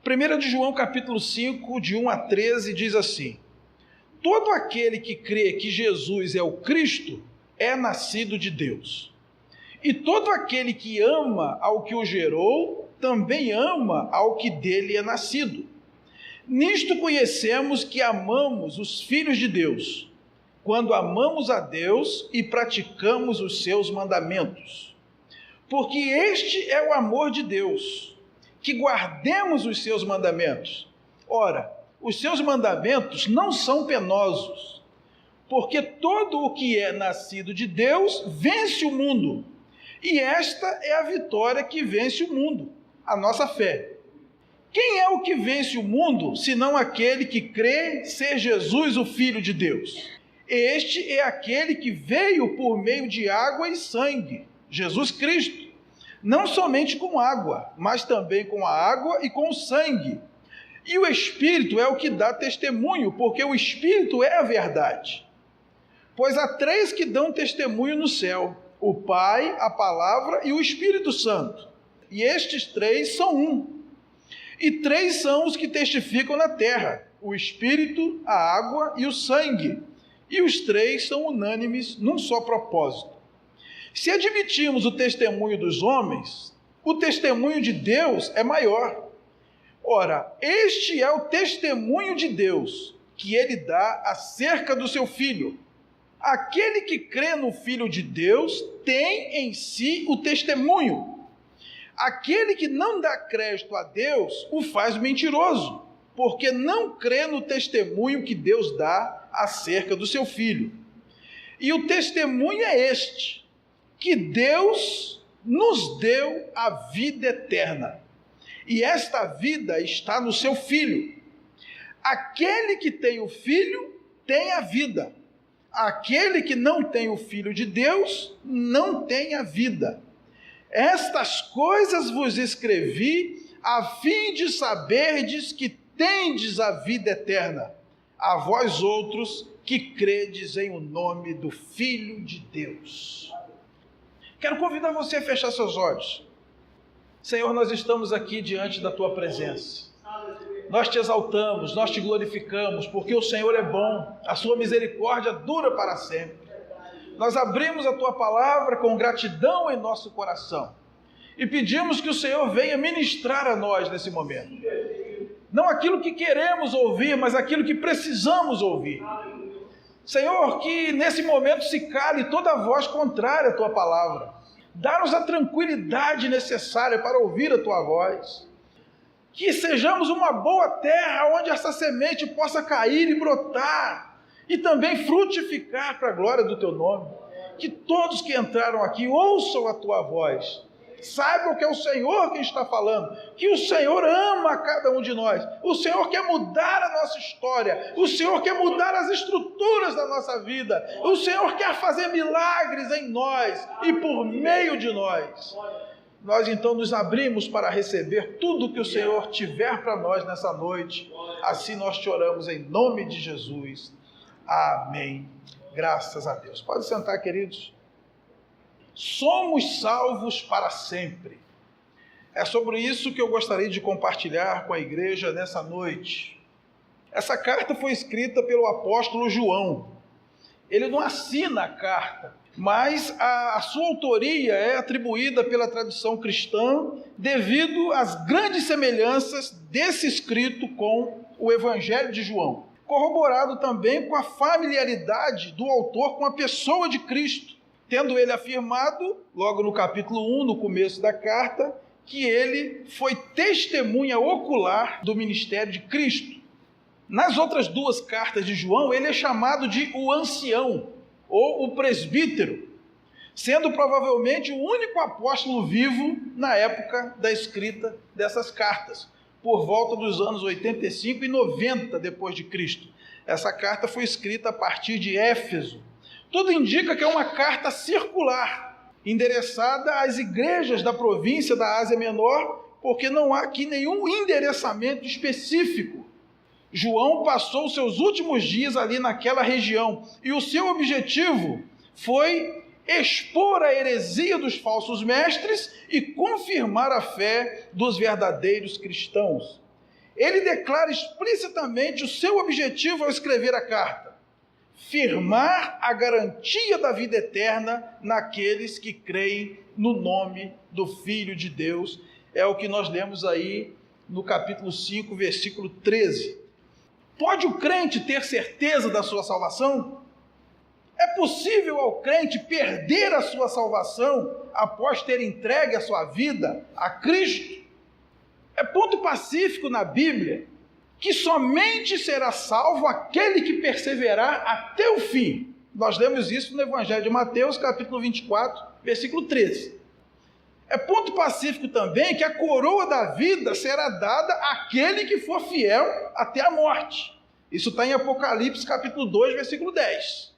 1 de João capítulo 5, de 1 a 13, diz assim: todo aquele que crê que Jesus é o Cristo é nascido de Deus. E todo aquele que ama ao que o gerou, também ama ao que dele é nascido. Nisto conhecemos que amamos os filhos de Deus, quando amamos a Deus e praticamos os seus mandamentos. Porque este é o amor de Deus, que guardemos os seus mandamentos. Ora, os seus mandamentos não são penosos, porque todo o que é nascido de Deus vence o mundo. E esta é a vitória que vence o mundo, a nossa fé. Quem é o que vence o mundo, senão aquele que crê ser Jesus o Filho de Deus? Este é aquele que veio por meio de água e sangue, Jesus Cristo. Não somente com água, mas também com a água e com o sangue. E o Espírito é o que dá testemunho, porque o Espírito é a verdade. Pois há três que dão testemunho no céu: o Pai, a Palavra e o Espírito Santo. E estes três são um. E três são os que testificam na terra: o Espírito, a água e o sangue. E os três são unânimes num só propósito. Se admitirmos o testemunho dos homens, o testemunho de Deus é maior. Ora, este é o testemunho de Deus, que ele dá acerca do seu Filho. Aquele que crê no Filho de Deus tem em si o testemunho. Aquele que não dá crédito a Deus o faz mentiroso, porque não crê no testemunho que Deus dá acerca do seu Filho. E o testemunho é este: que Deus nos deu a vida eterna, e esta vida está no seu Filho. Aquele que tem o Filho tem a vida. Aquele que não tem o Filho de Deus não tem a vida. Estas coisas vos escrevi a fim de saberdes que tendes a vida eterna, a vós outros que credes em o nome do Filho de Deus. Quero convidar você a fechar seus olhos. Senhor, nós estamos aqui diante da Tua presença. Nós te exaltamos, nós te glorificamos, porque o Senhor é bom, a sua misericórdia dura para sempre. Nós abrimos a Tua palavra com gratidão em nosso coração e pedimos que o Senhor venha ministrar a nós nesse momento. Não aquilo que queremos ouvir, mas aquilo que precisamos ouvir. Senhor, que nesse momento se cale toda a voz contrária à Tua palavra. Dá-nos a tranquilidade necessária para ouvir a Tua voz. Que sejamos uma boa terra onde essa semente possa cair e brotar e também frutificar para a glória do Teu nome. Que todos que entraram aqui ouçam a Tua voz, saibam que é o Senhor quem está falando, que o Senhor ama cada um de nós, o Senhor quer mudar a nossa história, o Senhor quer mudar as estruturas da nossa vida, o Senhor quer fazer milagres em nós e por meio de nós. Nós então nos abrimos para receber tudo que o Senhor tiver para nós nessa noite. Assim nós te oramos em nome de Jesus. Amém. Graças a Deus. Pode sentar, queridos. Somos salvos para sempre. É sobre isso que eu gostaria de compartilhar com a igreja nessa noite. Essa carta foi escrita pelo apóstolo João. Ele não assina a carta, mas a sua autoria é atribuída pela tradição cristã devido às grandes semelhanças desse escrito com o Evangelho de João, corroborado também com a familiaridade do autor com a pessoa de Cristo, tendo ele afirmado, logo no capítulo 1, no começo da carta, que ele foi testemunha ocular do ministério de Cristo. Nas outras duas cartas de João, ele é chamado de o ancião, ou o presbítero, sendo provavelmente o único apóstolo vivo na época da escrita dessas cartas, por volta dos anos 85 e 90 depois de Cristo. Essa carta foi escrita a partir de Éfeso. Tudo indica que é uma carta circular, endereçada às igrejas da província da Ásia Menor, porque não há aqui nenhum endereçamento específico. João passou os seus últimos dias ali naquela região, e o seu objetivo foi expor a heresia dos falsos mestres e confirmar a fé dos verdadeiros cristãos. ele declara explicitamente o seu objetivo ao escrever a carta: firmar a garantia da vida eterna naqueles que creem no nome do Filho de Deus. É o que nós lemos aí no capítulo 5, versículo 13. Pode o crente ter certeza da sua salvação? É possível ao crente perder a sua salvação após ter entregue a sua vida a Cristo? É ponto pacífico na Bíblia que somente será salvo aquele que perseverar até o fim. Nós lemos isso no Evangelho de Mateus, capítulo 24, versículo 13. É ponto pacífico também que a coroa da vida será dada àquele que for fiel até a morte. Isso está em Apocalipse, capítulo 2, versículo 10.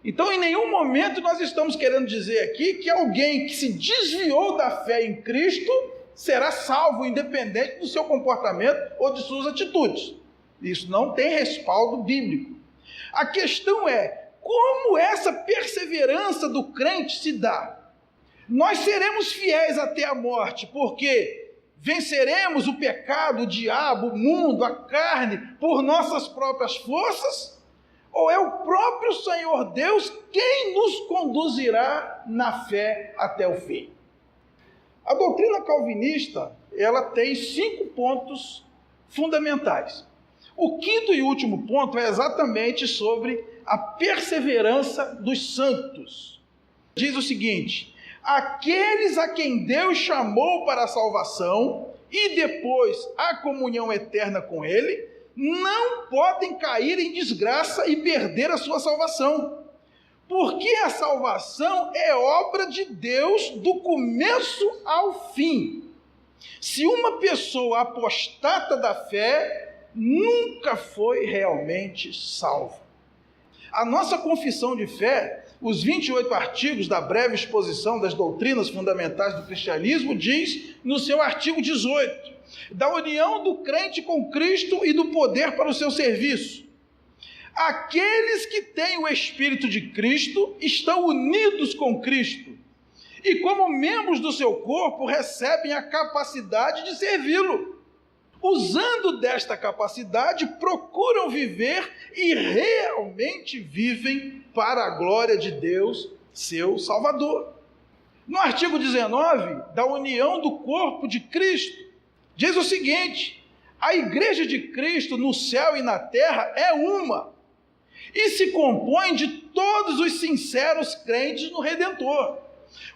Então, em nenhum momento nós estamos querendo dizer aqui que alguém que se desviou da fé em Cristo será salvo, independente do seu comportamento ou de suas atitudes. Isso não tem respaldo bíblico. A questão é, como essa perseverança do crente se dá? Nós seremos fiéis até a morte, porque venceremos o pecado, o diabo, o mundo, a carne, por nossas próprias forças? Ou é o próprio Senhor Deus quem nos conduzirá na fé até o fim? A doutrina calvinista, ela tem 5 pontos fundamentais. O quinto e último ponto é exatamente sobre a perseverança dos santos. Diz o seguinte: aqueles a quem Deus chamou para a salvação e depois a comunhão eterna com Ele, não podem cair em desgraça e perder a sua salvação. Porque a salvação é obra de Deus do começo ao fim. Se uma pessoa apostata da fé, nunca foi realmente salva. A nossa confissão de fé, os 28 artigos da breve exposição das doutrinas fundamentais do cristianismo, diz no seu artigo 18, da união do crente com Cristo e do poder para o seu serviço. Aqueles que têm o Espírito de Cristo estão unidos com Cristo e, como membros do seu corpo, recebem a capacidade de servi-lo. Usando desta capacidade, procuram viver e realmente vivem para a glória de Deus, seu Salvador. No artigo 19, da união do corpo de Cristo, diz o seguinte: a igreja de Cristo no céu e na terra é uma, e se compõe de todos os sinceros crentes no Redentor,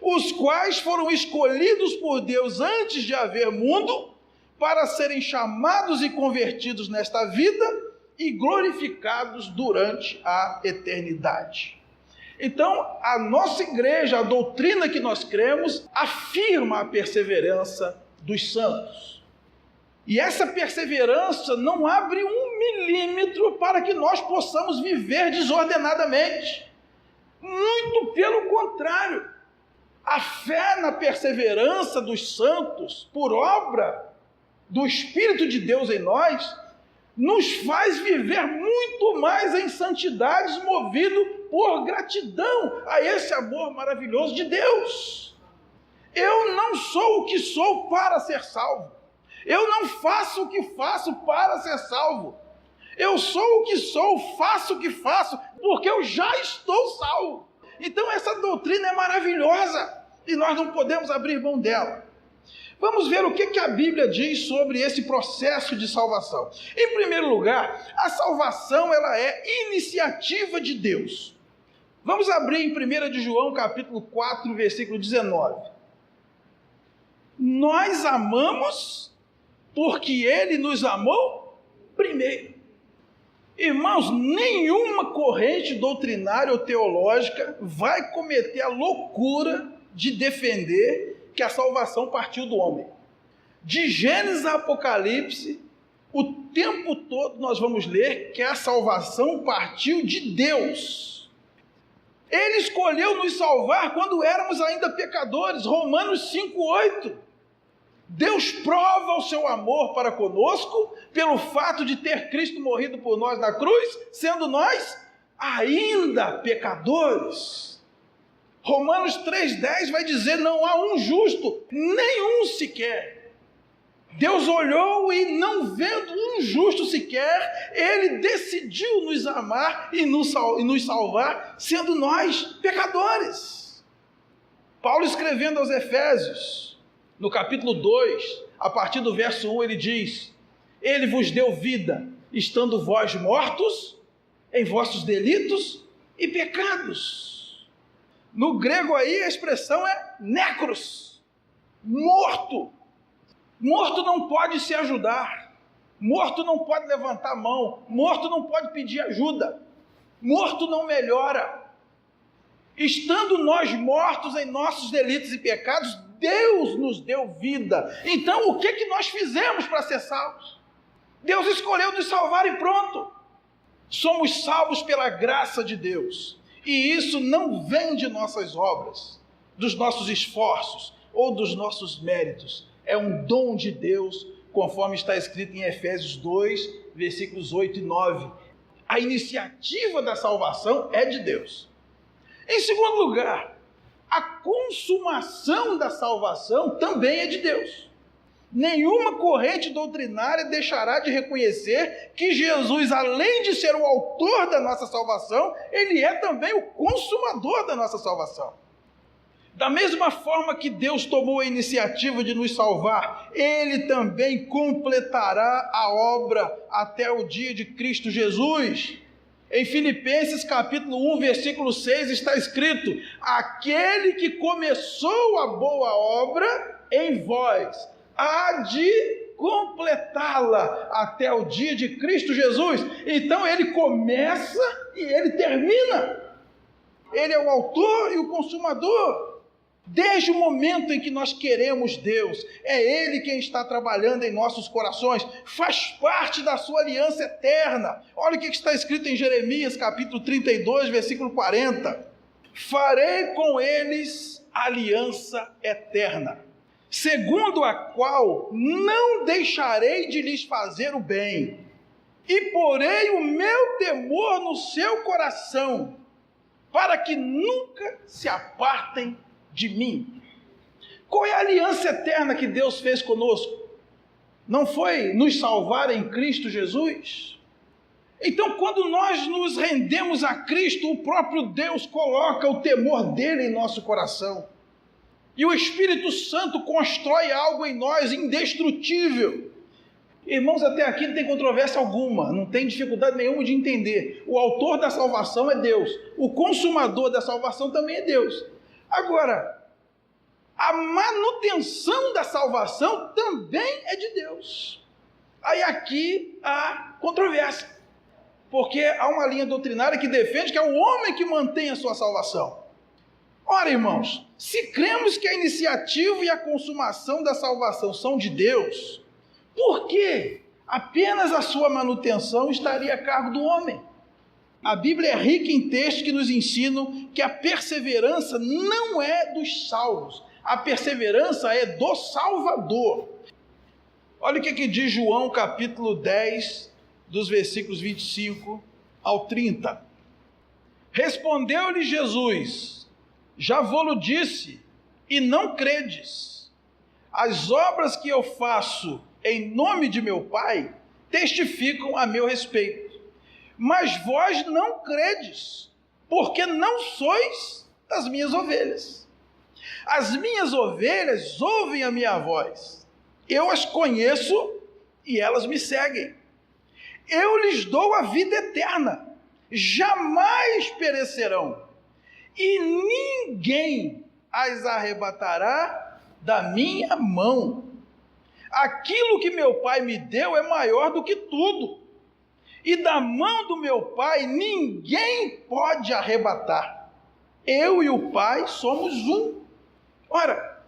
os quais foram escolhidos por Deus antes de haver mundo, para serem chamados e convertidos nesta vida e glorificados durante a eternidade. Então, a nossa igreja, a doutrina que nós cremos, afirma a perseverança dos santos. E essa perseverança não abre 1 milímetro para que nós possamos viver desordenadamente. Muito pelo contrário. A fé na perseverança dos santos, por obra do Espírito de Deus em nós, nos faz viver muito mais em santidades, movido por gratidão a esse amor maravilhoso de Deus. Eu não sou o que sou para ser salvo. Eu não faço o que faço para ser salvo. Eu sou o que sou, faço o que faço, porque eu já estou salvo. Então essa doutrina é maravilhosa e nós não podemos abrir mão dela. Vamos ver o que a Bíblia diz sobre esse processo de salvação. Em primeiro lugar, a salvação ela é iniciativa de Deus. Vamos abrir em 1 de João, capítulo 4, versículo 19. Nós amamos porque Ele nos amou primeiro. Irmãos, nenhuma corrente doutrinária ou teológica vai cometer a loucura de defender que a salvação partiu do homem. De Gênesis a Apocalipse, o tempo todo nós vamos ler que a salvação partiu de Deus. Ele escolheu nos salvar quando éramos ainda pecadores. Romanos 5:8. Deus prova o seu amor para conosco pelo fato de ter Cristo morrido por nós na cruz, sendo nós ainda pecadores. Romanos 3,10 vai dizer: não há um justo, nenhum sequer. Deus olhou e, não vendo injusto sequer, ele decidiu nos amar e nos salvar, sendo nós pecadores. Paulo, escrevendo aos Efésios, no capítulo 2, a partir do verso 1, ele diz: ele vos deu vida, estando vós mortos em vossos delitos e pecados. No grego aí a expressão é necros, morto. Morto não pode se ajudar, morto não pode levantar a mão, morto não pode pedir ajuda, morto não melhora. Estando nós mortos em nossos delitos e pecados, Deus nos deu vida. Então o que nós fizemos para ser salvos? Deus escolheu nos salvar e pronto. Somos salvos pela graça de Deus. E isso não vem de nossas obras, dos nossos esforços ou dos nossos méritos. É um dom de Deus, conforme está escrito em Efésios 2, versículos 8 e 9. A iniciativa da salvação é de Deus. Em segundo lugar, a consumação da salvação também é de Deus. Nenhuma corrente doutrinária deixará de reconhecer que Jesus, além de ser o autor da nossa salvação, ele é também o consumador da nossa salvação. Da mesma forma que Deus tomou a iniciativa de nos salvar, ele também completará a obra até o dia de Cristo Jesus. Em Filipenses capítulo 1, versículo 6 está escrito: aquele que começou a boa obra em vós, há de completá-la até o dia de Cristo Jesus. Então ele começa e ele termina. Ele é o autor e o consumador. Desde o momento em que nós queremos Deus, é Ele quem está trabalhando em nossos corações, faz parte da sua aliança eterna. Olha o que está escrito em Jeremias capítulo 32, versículo 40. Farei com eles aliança eterna, segundo a qual não deixarei de lhes fazer o bem, e porei o meu temor no seu coração, para que nunca se apartem de mim. Qual é a aliança eterna que Deus fez conosco? Não foi nos salvar em Cristo Jesus? Então, quando nós nos rendemos a Cristo, o próprio Deus coloca o temor dele em nosso coração. E o Espírito Santo constrói algo em nós indestrutível. Irmãos, até aqui não tem controvérsia alguma, não tem dificuldade nenhuma de entender. O autor da salvação é Deus, o consumador da salvação também é Deus. Agora, a manutenção da salvação também é de Deus. Aí aqui há controvérsia, porque há uma linha doutrinária que defende que é o homem que mantém a sua salvação. Ora, irmãos, se cremos que a iniciativa e a consumação da salvação são de Deus, por que apenas a sua manutenção estaria a cargo do homem? A Bíblia é rica em textos que nos ensinam que a perseverança não é dos salvos, a perseverança é do Salvador. Olha o que diz João capítulo 10, dos versículos 25 ao 30. Respondeu-lhe Jesus: já vô-lo disse, e não credes. As obras que eu faço em nome de meu Pai testificam a meu respeito. Mas vós não credes, porque não sois das minhas ovelhas. As minhas ovelhas ouvem a minha voz. Eu as conheço e elas me seguem. Eu lhes dou a vida eterna, jamais perecerão, e ninguém as arrebatará da minha mão. Aquilo que meu Pai me deu é maior do que tudo, e da mão do meu Pai ninguém pode arrebatar. Eu e o Pai somos um. Ora,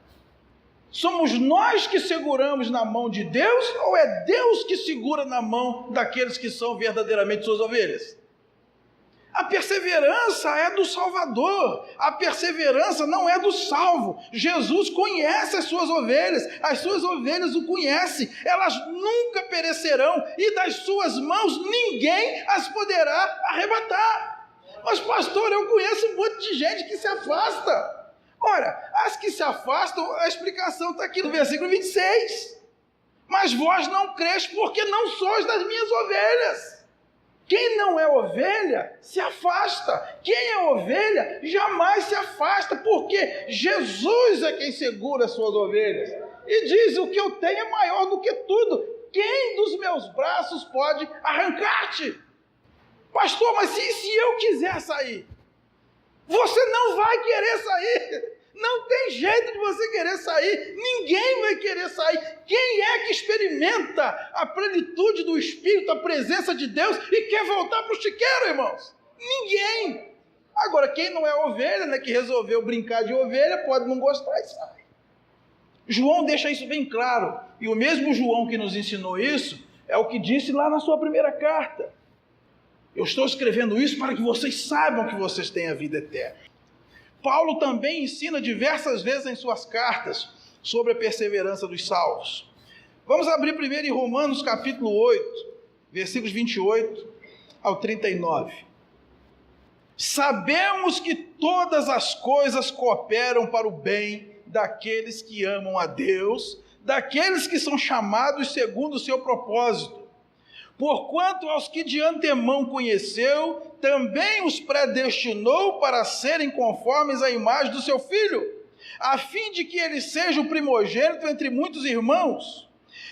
somos nós que seguramos na mão de Deus, ou é Deus que segura na mão daqueles que são verdadeiramente suas ovelhas? A perseverança é do Salvador, a perseverança não é do salvo. Jesus conhece as suas ovelhas o conhecem, elas nunca perecerão, e das suas mãos ninguém as poderá arrebatar. Mas pastor, eu conheço um monte de gente que se afasta. Ora, as que se afastam, a explicação está aqui no versículo 26. Mas vós não crês porque não sois das minhas ovelhas. Quem não é ovelha, se afasta. Quem é ovelha, jamais se afasta, porque Jesus é quem segura as suas ovelhas. E diz, o que eu tenho é maior do que tudo. Quem dos meus braços pode arrancar-te? Pastor, mas se eu quiser sair? Você não vai querer sair. Não tem jeito de você querer sair. Ninguém vai querer sair. Quem é que experimenta a plenitude do Espírito, a presença de Deus e quer voltar para o chiqueiro, irmãos? Ninguém. Agora, quem não é ovelha, né, que resolveu brincar de ovelha, pode não gostar e sai. João deixa isso bem claro. E o mesmo João que nos ensinou isso, é o que disse lá na sua primeira carta. Eu estou escrevendo isso para que vocês saibam que vocês têm a vida eterna. Paulo também ensina diversas vezes em suas cartas sobre a perseverança dos salvos. Vamos abrir primeiro em Romanos capítulo 8, versículos 28 ao 39. Sabemos que todas as coisas cooperam para o bem daqueles que amam a Deus, daqueles que são chamados segundo o seu propósito. Porquanto aos que de antemão conheceu, também os predestinou para serem conformes à imagem do seu Filho, a fim de que ele seja o primogênito entre muitos irmãos.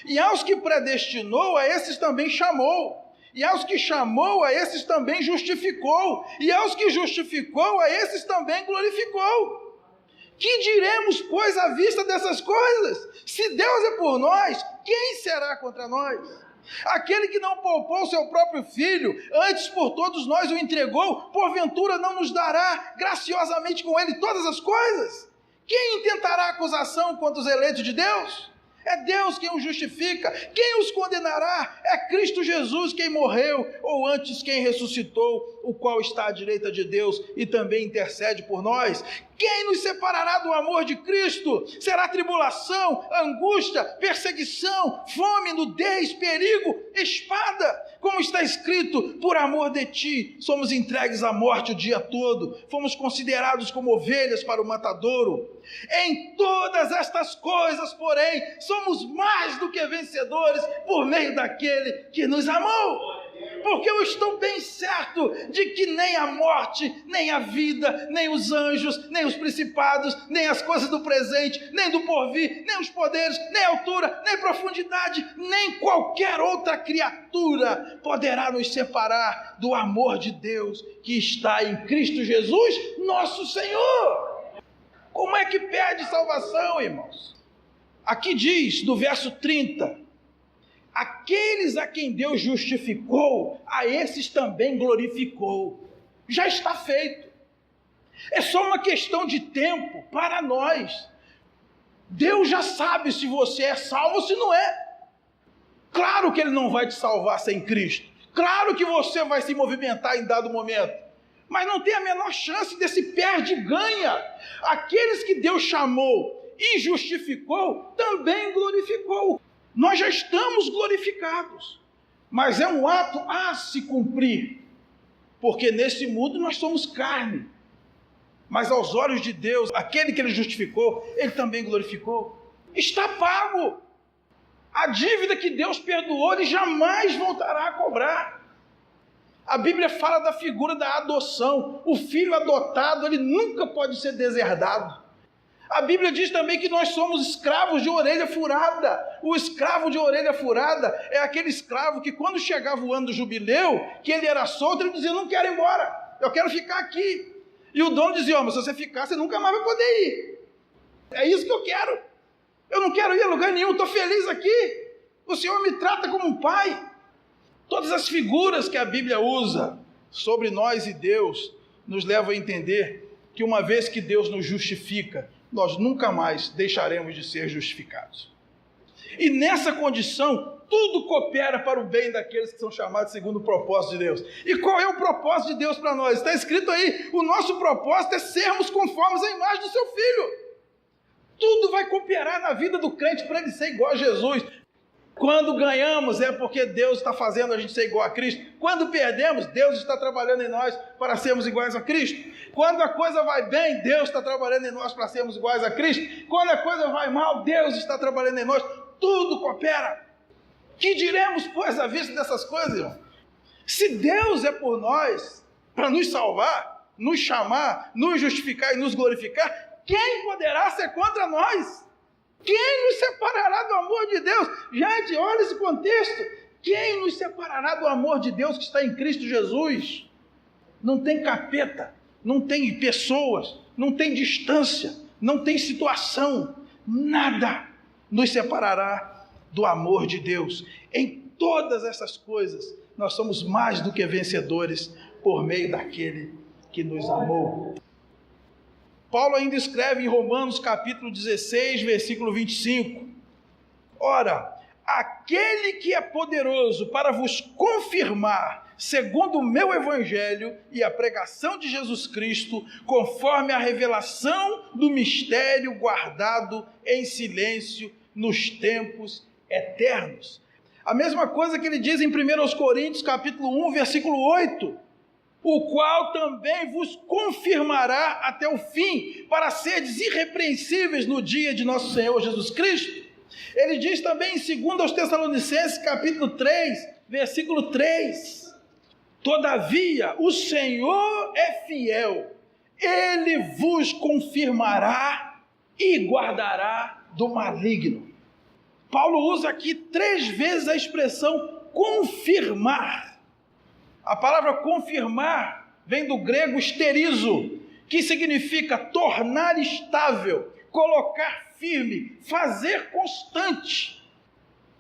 E aos que predestinou, a esses também chamou. E aos que chamou, a esses também justificou. E aos que justificou, a esses também glorificou. Que diremos, pois, à vista dessas coisas? Se Deus é por nós, quem será contra nós? Aquele que não poupou seu próprio filho, antes por todos nós o entregou, porventura não nos dará graciosamente com ele todas as coisas? Quem intentará acusação contra os eleitos de Deus? É Deus quem os justifica. Quem os condenará? É Cristo Jesus quem morreu, ou antes quem ressuscitou, o qual está à direita de Deus e também intercede por nós. Quem nos separará do amor de Cristo? Será tribulação, angústia, perseguição, fome, nudez, perigo, espada? Como está escrito, por amor de ti, somos entregues à morte o dia todo, fomos considerados como ovelhas para o matadouro. Em todas estas coisas, porém, somos mais do que vencedores por meio daquele que nos amou. Porque eu estou bem certo de que nem a morte, nem a vida, nem os anjos, nem os principados, nem as coisas do presente, nem do porvir, nem os poderes, nem a altura, nem profundidade, nem qualquer outra criatura poderá nos separar do amor de Deus que está em Cristo Jesus, nosso Senhor. Como é que perde salvação, irmãos? Aqui diz, no verso 30, aqueles a quem Deus justificou, a esses também glorificou. Já está feito. É só uma questão de tempo para nós. Deus já sabe se você é salvo ou se não é. Claro que Ele não vai te salvar sem Cristo. Claro que você vai se movimentar em dado momento. Mas não tem a menor chance desse perde-ganha. Aqueles que Deus chamou e justificou, também glorificou. Nós já estamos glorificados, mas é um ato a se cumprir, porque nesse mundo nós somos carne, mas aos olhos de Deus, aquele que Ele justificou, Ele também glorificou. Está pago. A dívida que Deus perdoou, Ele jamais voltará a cobrar. A Bíblia fala da figura da adoção. O filho adotado, ele nunca pode ser deserdado. A Bíblia diz também que nós somos escravos de orelha furada. O escravo de orelha furada é aquele escravo que quando chegava o ano do jubileu, que ele era solto, ele dizia, não quero ir embora, eu quero ficar aqui. E o dono dizia, mas se você ficar, você nunca mais vai poder ir. É isso que eu quero. Eu não quero ir a lugar nenhum, estou feliz aqui. O Senhor me trata como um pai. Todas as figuras que a Bíblia usa sobre nós e Deus nos levam a entender que uma vez que Deus nos justifica, nós nunca mais deixaremos de ser justificados. E nessa condição, tudo coopera para o bem daqueles que são chamados segundo o propósito de Deus. E qual é o propósito de Deus para nós? Está escrito aí, o nosso propósito é sermos conformes à imagem do seu Filho. Tudo vai cooperar na vida do crente para ele ser igual a Jesus. Quando ganhamos é porque Deus está fazendo a gente ser igual a Cristo. Quando perdemos, Deus está trabalhando em nós para sermos iguais a Cristo. Quando a coisa vai bem, Deus está trabalhando em nós para sermos iguais a Cristo. Quando a coisa vai mal, Deus está trabalhando em nós. Tudo coopera. Que diremos, pois, à vista dessas coisas, irmão? Se Deus é por nós, para nos salvar, nos chamar, nos justificar e nos glorificar, quem poderá ser contra nós? Quem nos separará do amor de Deus? Gente, olha esse contexto. Quem nos separará do amor de Deus que está em Cristo Jesus? Não tem capeta, não tem pessoas, não tem distância, não tem situação, nada nos separará do amor de Deus. Em todas essas coisas, nós somos mais do que vencedores por meio daquele que nos amou. Paulo ainda escreve em Romanos capítulo 16, versículo 25. Ora, aquele que é poderoso para vos confirmar, segundo o meu evangelho e a pregação de Jesus Cristo, conforme a revelação do mistério guardado em silêncio nos tempos eternos. A mesma coisa que ele diz em 1 Coríntios capítulo 1, versículo 8. O qual também vos confirmará até o fim, para seres irrepreensíveis no dia de nosso Senhor Jesus Cristo. Ele diz também em 2 Tessalonicenses, capítulo 3, versículo 3. Todavia, o Senhor é fiel, Ele vos confirmará e guardará do maligno. Paulo usa aqui 3 vezes a expressão confirmar. A palavra confirmar vem do grego esterizo, que significa tornar estável, colocar firme, fazer constante.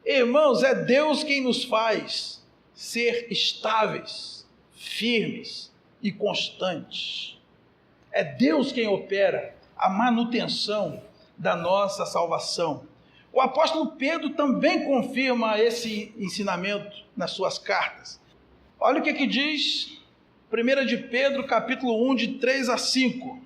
Irmãos, é Deus quem nos faz ser estáveis, firmes e constantes. É Deus quem opera a manutenção da nossa salvação. O apóstolo Pedro também confirma esse ensinamento nas suas cartas. Olha o que diz 1 de Pedro, capítulo 1, de 3 a 5.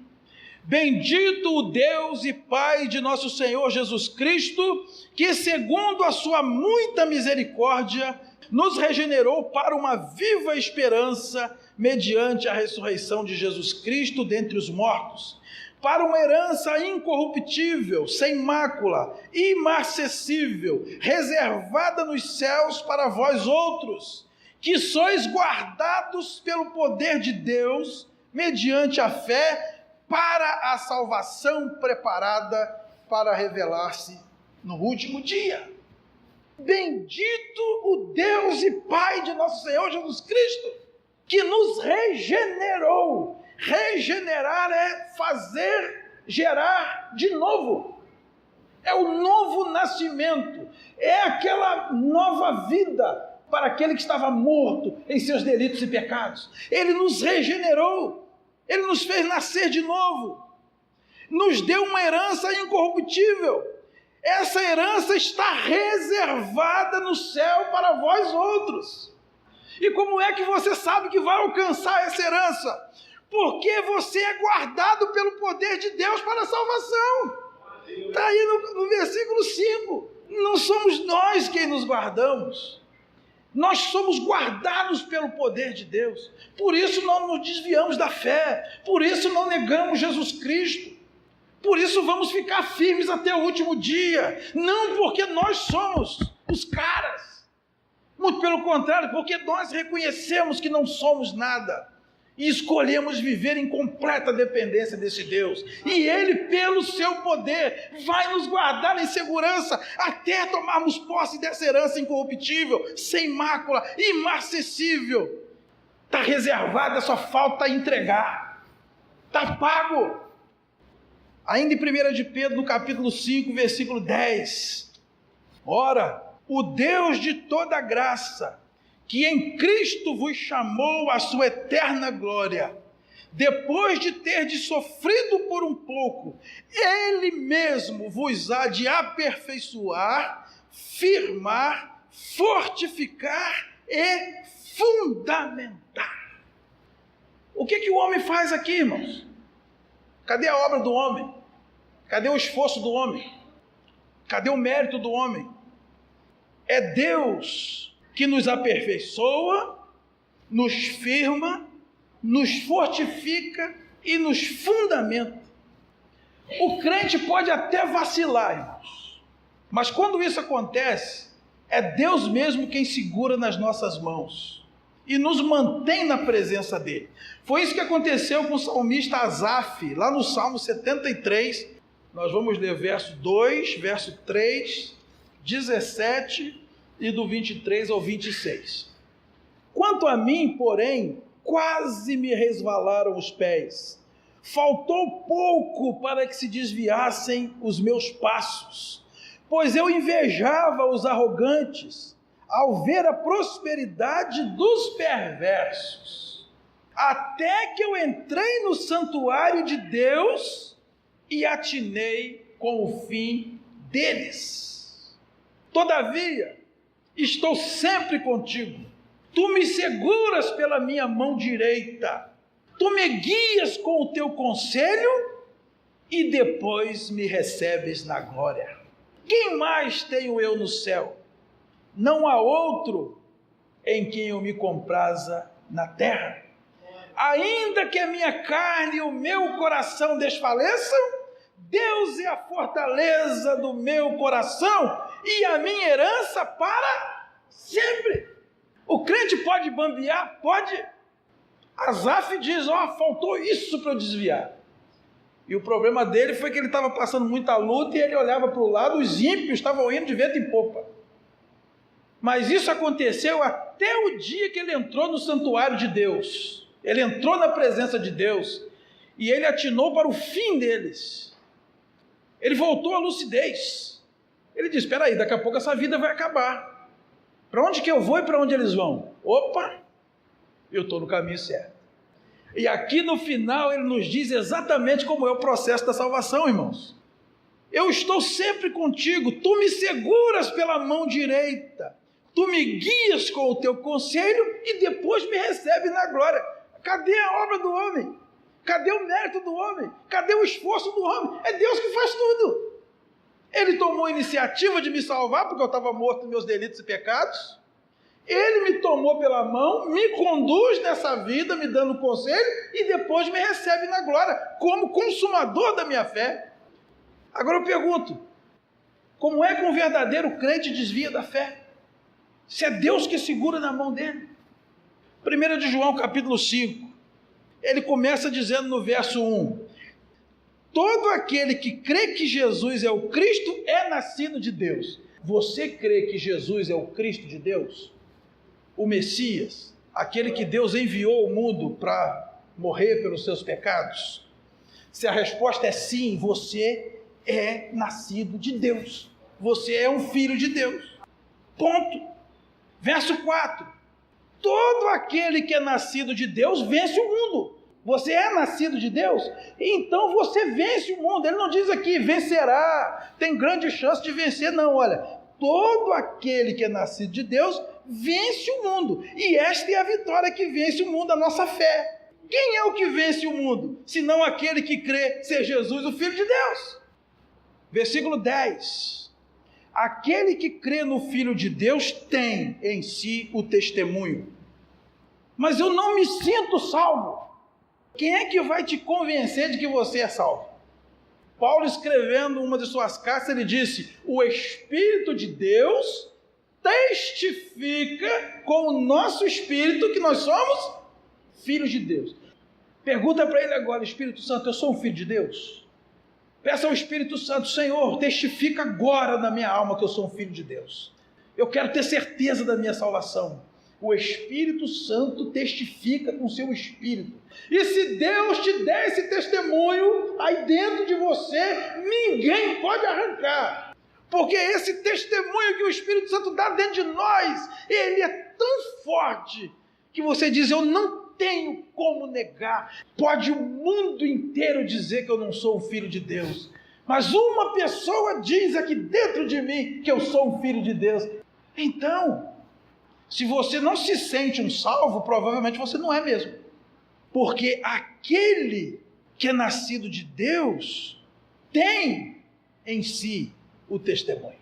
Bendito o Deus e Pai de nosso Senhor Jesus Cristo, que segundo a sua muita misericórdia, nos regenerou para uma viva esperança, mediante a ressurreição de Jesus Cristo dentre os mortos, para uma herança incorruptível, sem mácula, imarcessível, reservada nos céus para vós outros, que sois guardados pelo poder de Deus, mediante a fé, para a salvação preparada para revelar-se no último dia. Bendito o Deus e Pai de nosso Senhor Jesus Cristo, que nos regenerou. Regenerar é fazer, gerar de novo. É o novo nascimento, é aquela nova vida para aquele que estava morto em seus delitos e pecados. Ele nos regenerou, Ele nos fez nascer de novo, nos deu uma herança incorruptível. Essa herança está reservada no céu para vós outros. E como é que você sabe que vai alcançar essa herança? Porque você é guardado pelo poder de Deus para a salvação. Está aí no versículo 5. Não somos nós quem nos guardamos. Nós somos guardados pelo poder de Deus. Por isso não nos desviamos da fé. Por isso não negamos Jesus Cristo. Por isso vamos ficar firmes até o último dia. Não porque nós somos os caras. Muito pelo contrário, porque nós reconhecemos que não somos nada. E escolhemos viver em completa dependência desse Deus. E Ele, pelo seu poder, vai nos guardar em segurança até tomarmos posse dessa herança incorruptível, sem mácula, imarcessível. Está reservada, só falta entregar. Está pago. Ainda em 1 de Pedro, no capítulo 5, versículo 10. Ora, o Deus de toda graça, que em Cristo vos chamou à sua eterna glória, depois de terdes sofrido por um pouco, Ele mesmo vos há de aperfeiçoar, firmar, fortificar e fundamentar. O que o homem faz aqui, irmãos? Cadê a obra do homem? Cadê o esforço do homem? Cadê o mérito do homem? É Deus que nos aperfeiçoa, nos firma, nos fortifica e nos fundamenta. O crente pode até vacilar, irmãos, mas quando isso acontece, É Deus mesmo quem segura nas nossas mãos e nos mantém na presença dele. Foi isso que aconteceu com o salmista Asaf, lá no Salmo 73. Nós vamos ler verso 2, verso 3, 17 e do 23 ao 26. Quanto a mim, porém, quase me resvalaram os pés. Faltou pouco para que se desviassem os meus passos, pois eu invejava os arrogantes ao ver a prosperidade dos perversos, até que eu entrei no santuário de Deus e atinei com o fim deles. Todavia, estou sempre contigo, tu me seguras pela minha mão direita, tu me guias com o teu conselho e depois me recebes na glória. Quem mais tenho eu no céu? Não há outro em quem eu me compraza na terra. Ainda que a minha carne e o meu coração desfaleçam, Deus é a fortaleza do meu coração e a minha herança para sempre. O crente pode bambear? Pode. Asaf diz, faltou isso para eu desviar. E o problema dele foi que ele estava passando muita luta e ele olhava para o lado, os ímpios estavam indo de vento em popa. Mas isso aconteceu até o dia que ele entrou no santuário de Deus. Ele entrou na presença de Deus e ele atinou para o fim deles. Ele voltou à lucidez. Ele disse, espera aí, daqui a pouco essa vida vai acabar. Para onde que eu vou e para onde eles vão? Opa, eu estou no caminho certo. E aqui no final ele nos diz exatamente como é o processo da salvação, irmãos. Eu estou sempre contigo, tu me seguras pela mão direita, tu me guias com o teu conselho e depois me recebe na glória. Cadê a obra do homem? Cadê o mérito do homem? Cadê o esforço do homem? É Deus que faz tudo. Ele tomou a iniciativa de me salvar porque eu estava morto nos meus delitos e pecados. Ele me tomou pela mão, me conduz nessa vida, me dando conselho, e depois me recebe na glória, como consumador da minha fé. Agora eu pergunto, como é que um verdadeiro crente desvia da fé? Se é Deus que segura na mão dele. 1 de João, capítulo 5, ele começa dizendo no verso 1, todo aquele que crê que Jesus é o Cristo é nascido de Deus. Você crê que Jesus é o Cristo de Deus? O Messias, aquele que Deus enviou ao mundo para morrer pelos seus pecados? Se a resposta é sim, você é nascido de Deus. Você é um filho de Deus. Ponto. Verso 4. Todo aquele que é nascido de Deus vence o mundo. Você é nascido de Deus? Então você vence o mundo. Ele não diz aqui, vencerá, tem grande chance de vencer. Não, olha, todo aquele que é nascido de Deus vence o mundo. E esta é a vitória que vence o mundo, a nossa fé. Quem é o que vence o mundo? Senão aquele que crê ser Jesus, o Filho de Deus. Versículo 10. Aquele que crê no Filho de Deus tem em si o testemunho. Mas eu não me sinto salvo. Quem é que vai te convencer de que você é salvo? Paulo, escrevendo uma de suas cartas, ele disse, o Espírito de Deus testifica com o nosso espírito que nós somos filhos de Deus. Pergunta para ele agora, Espírito Santo, eu sou um filho de Deus? Peça ao Espírito Santo, Senhor, testifica agora na minha alma que eu sou um filho de Deus. Eu quero ter certeza da minha salvação. O Espírito Santo testifica com o seu Espírito. E se Deus te der esse testemunho, aí dentro de você, ninguém pode arrancar. Porque esse testemunho que o Espírito Santo dá dentro de nós, ele é tão forte, que você diz, eu não tenho como negar. Pode o mundo inteiro dizer que eu não sou um filho de Deus, mas uma pessoa diz aqui dentro de mim que eu sou um filho de Deus. Então, se você não se sente um salvo, provavelmente você não é mesmo. Porque aquele que é nascido de Deus tem em si o testemunho.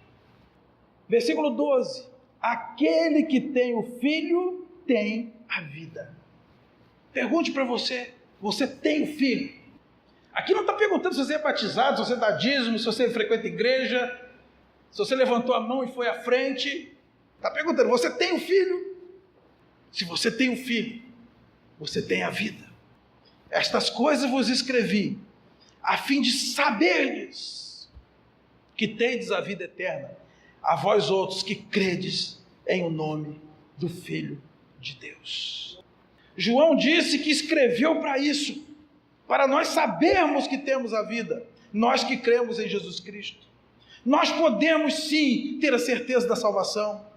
Versículo 12. Aquele que tem o Filho tem a vida. Pergunte para você, você tem o Filho? Aqui não está perguntando se você é batizado, se você dá dízimo, se você frequenta igreja, se você levantou a mão e foi à frente. Está perguntando, você tem um filho? Se você tem um filho, você tem a vida. Estas coisas vos escrevi, a fim de saberdes que tendes a vida eterna, a vós outros que credes em o nome do Filho de Deus. João disse que escreveu para isso, para nós sabermos que temos a vida, nós que cremos em Jesus Cristo. Nós podemos sim ter a certeza da salvação.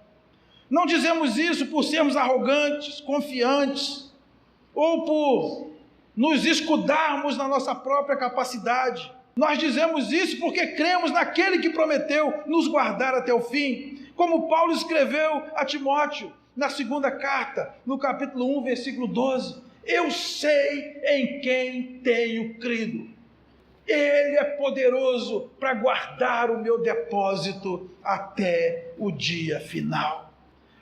Não dizemos isso por sermos arrogantes, confiantes, ou por nos escudarmos na nossa própria capacidade. Nós dizemos isso porque cremos naquele que prometeu nos guardar até o fim. Como Paulo escreveu a Timóteo, na segunda carta, no capítulo 1, versículo 12. Eu sei em quem tenho crido. Ele é poderoso para guardar o meu depósito até o dia final.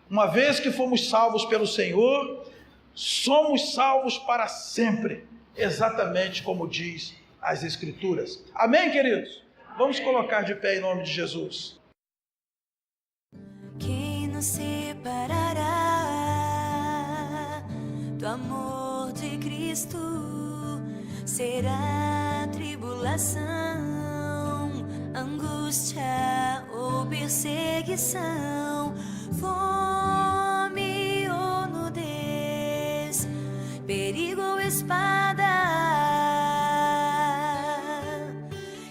Uma vez que fomos salvos pelo Senhor, somos salvos para sempre, exatamente como diz as Escrituras. Amém, queridos? Vamos colocar de pé em nome de Jesus. Quem nos separará do amor de Cristo? Será tribulação, angústia ou perseguição, fome ou nudez, perigo ou espada?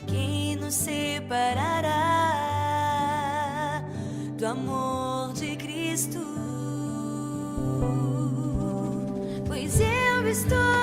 Quem nos separará do amor de Cristo? Pois eu estou